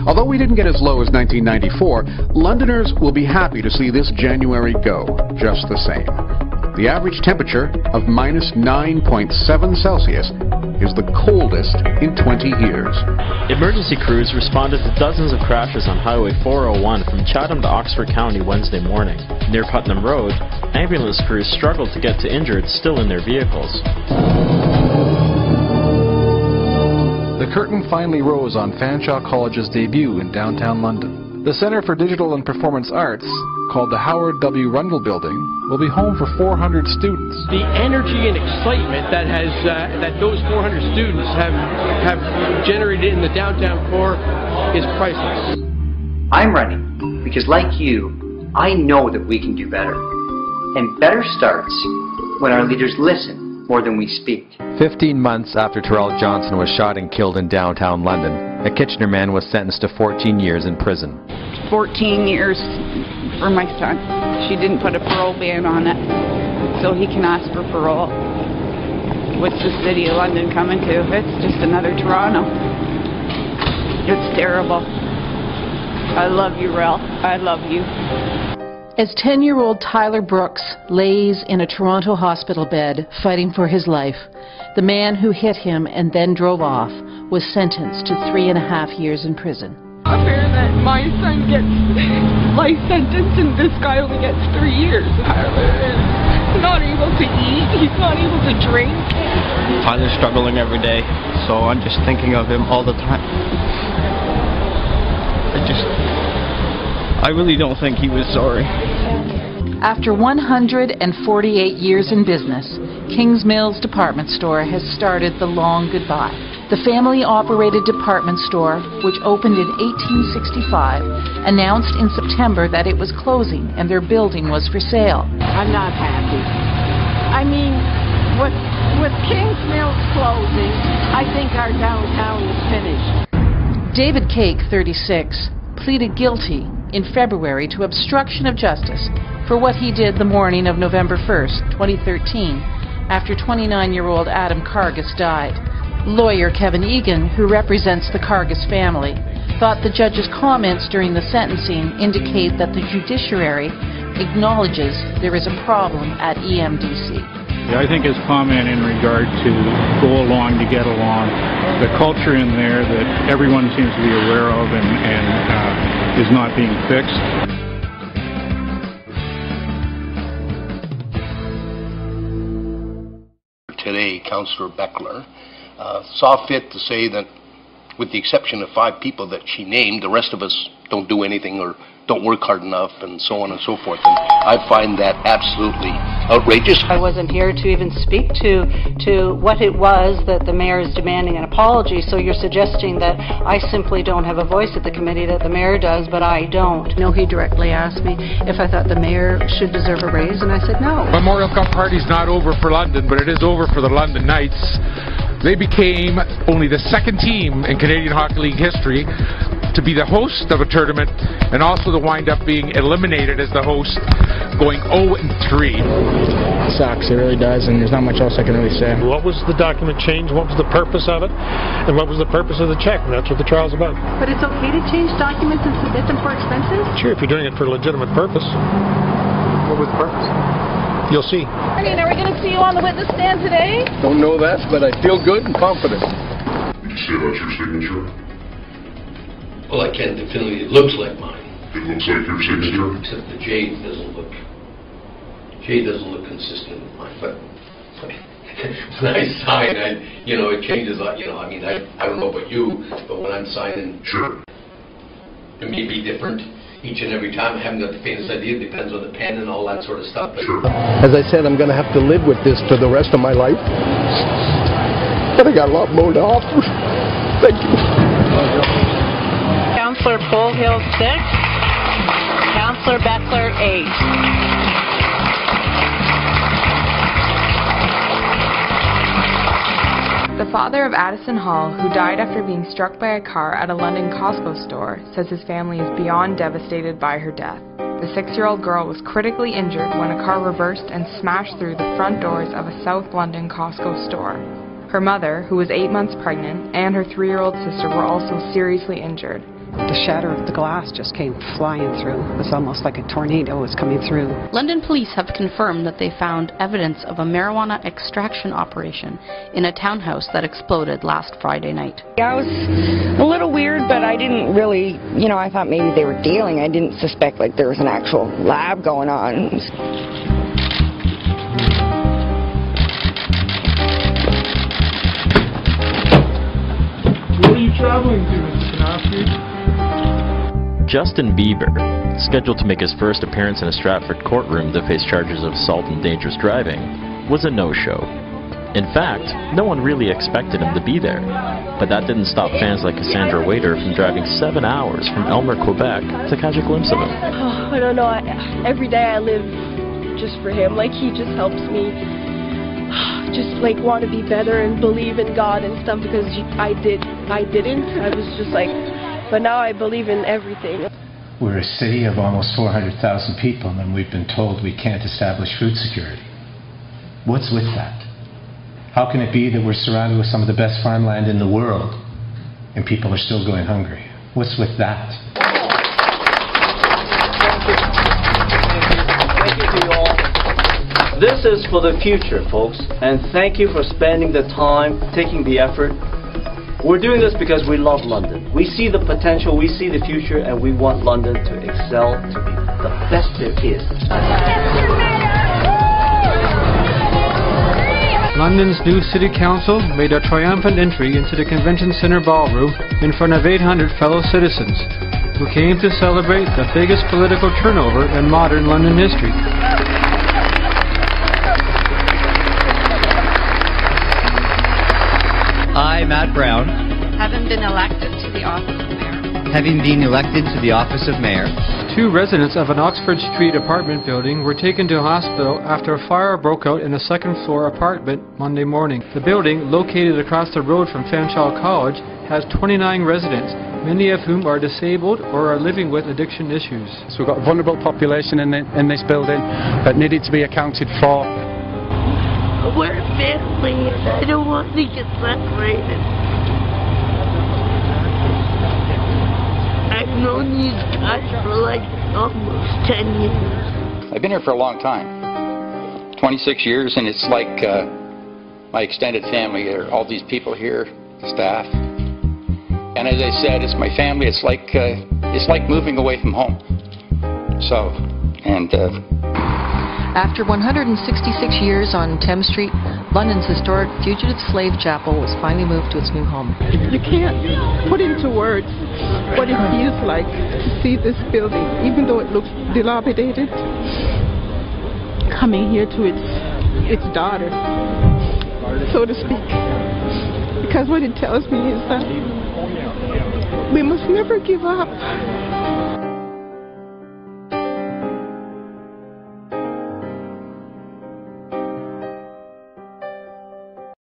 Although we didn't get as low as 1994, Londoners will be happy to see this January go just the same. The average temperature of -9.7 Celsius is the coldest in 20 years. Emergency crews responded to dozens of crashes on Highway 401 from Chatham to Oxford County Wednesday morning. Near Putnam Road, ambulance crews struggled to get to injured still in their vehicles. The curtain finally rose on Fanshawe College's debut in downtown London. The Centre for Digital and Performance Arts, called the Howard W. Rundle Building, will be home for 400 students. The energy and excitement that those 400 students have generated in the downtown core is priceless. I'm running because, like you, I know that we can do better. And better starts when our leaders listen more than we speak. 15 months after Terrell Johnson was shot and killed in downtown London, a Kitchener man was sentenced to 14 years in prison. 14 years for my son. She didn't put a parole ban on it, so he can ask for parole. What's the city of London coming to? It's just another Toronto. It's terrible. I love you, Rel. I love you. As 10-year-old Tyler Brooks lays in a Toronto hospital bed fighting for his life, the man who hit him and then drove off was sentenced to 3.5 years in prison. Not fair that my son gets life sentence and this guy only gets 3 years. Tyler is not able to eat, he's not able to drink. Tyler's struggling every day, so I'm just thinking of him all the time. I really don't think he was sorry. After 148 years in business, Kings Mills Department Store has started the long goodbye. The family-operated department store, which opened in 1865, announced in September that it was closing and their building was for sale. I'm not happy. I mean, with Kings Mills closing, I think our downtown is finished. David Cake, 36, pleaded guilty in February to obstruction of justice for what he did the morning of November 1st, 2013, after 29-year-old Adam Cargis died. Lawyer Kevin Egan, who represents the Cargis family, thought the judge's comments during the sentencing indicate that the judiciary acknowledges there is a problem at EMDC. I think his comment in regard to go along to get along, the culture in there that everyone seems to be aware of and is not being fixed. Today, Councillor Beckler saw fit to say that with the exception of 5 people that she named, the rest of us don't do anything or don't work hard enough and so on and so forth. And I find that absolutely outrageous. I wasn't here to even speak to what it was that the mayor is demanding an apology, so you're suggesting that I simply don't have a voice at the committee, that the mayor does, but I don't. No, he directly asked me if I thought the mayor should deserve a raise, and I said no. Memorial Cup party's not over for London, but it is over for the London Knights. They became only the 2nd team in Canadian Hockey League history to be the host of a tournament and also to wind up being eliminated as the host, going 0-3. It sucks, it really does, and there's not much else I can really say. What was the document change? What was the purpose of it? And what was the purpose of the check? And that's what the trial's about. But it's okay to change documents and submit them for expenses? Sure, if you're doing it for a legitimate purpose. What was the purpose? You'll see. I mean, are we going to see you on the witness stand today? Don't know that, but I feel good and confident. Did you say that's your signature? Well, I can't definitively. It looks like mine. It looks like your signature? Except the J doesn't look consistent with mine. But when I sign, it changes. I don't know about you, but when I'm signing, sure, it may be different each and every time. I haven't got the faintest idea. It depends on the pen and all that sort of stuff. Sure. As I said, I'm going to have to live with this for the rest of my life. But I got a lot more to offer. Thank you. Councillor Polehill 6, Councillor Beckler 8. The father of Addison Hall, who died after being struck by a car at a London Costco store, says his family is beyond devastated by her death. The 6-year-old girl was critically injured when a car reversed and smashed through the front doors of a South London Costco store. Her mother, who was 8 months pregnant, and her 3-year-old sister were also seriously injured. The shatter of the glass just came flying through. It was almost like a tornado was coming through. London police have confirmed that they found evidence of a marijuana extraction operation in a townhouse that exploded last Friday night. Yeah, it was a little weird, but I didn't really, I thought maybe they were dealing. I didn't suspect like there was an actual lab going on. Where are you traveling to, Mr. Kanofsky? Justin Bieber, scheduled to make his first appearance in a Stratford courtroom to face charges of assault and dangerous driving, was a no-show. In fact, no one really expected him to be there. But that didn't stop fans like Cassandra Waiter from driving 7 hours from Elmer, Quebec to catch a glimpse of him. Oh, I don't know. Every day I live just for him. Like, he just helps me just like want to be better and believe in God and stuff, because I didn't. I was just like, but now I believe in everything. We're a city of almost 400,000 people, and we've been told we can't establish food security. What's with that? How can it be that we're surrounded with some of the best farmland in the world and people are still going hungry? What's with that? Thank you to you all. This is for the future, folks, and thank you for spending the time, taking the effort. We're doing this because we love London. We see the potential, we see the future, and we want London to excel, to be the best there is. London's new City Council made a triumphant entry into the Convention Centre ballroom in front of 800 fellow citizens who came to celebrate the biggest political turnover in modern London history. I, Matt Brown, having been elected to the office of mayor. Having been elected to the office of mayor. 2 residents of an Oxford Street apartment building were taken to hospital after a fire broke out in a second-floor apartment Monday morning. The building, located across the road from Fanshawe College, has 29 residents, many of whom are disabled or are living with addiction issues. So we've got a vulnerable population in this building that needed to be accounted for. We're family. I don't want to get separated. I've known these guys for like almost 10 years. I've been here for a long time, 26 years, and it's like my extended family. All these people here, the staff. And as I said, it's my family. It's like moving away from home. So, and after 166 years on Thames Street, London's historic Fugitive Slave Chapel was finally moved to its new home. You can't put into words what it feels like to see this building, even though it looks dilapidated, coming here to its daughter, so to speak. Because what it tells me is that we must never give up.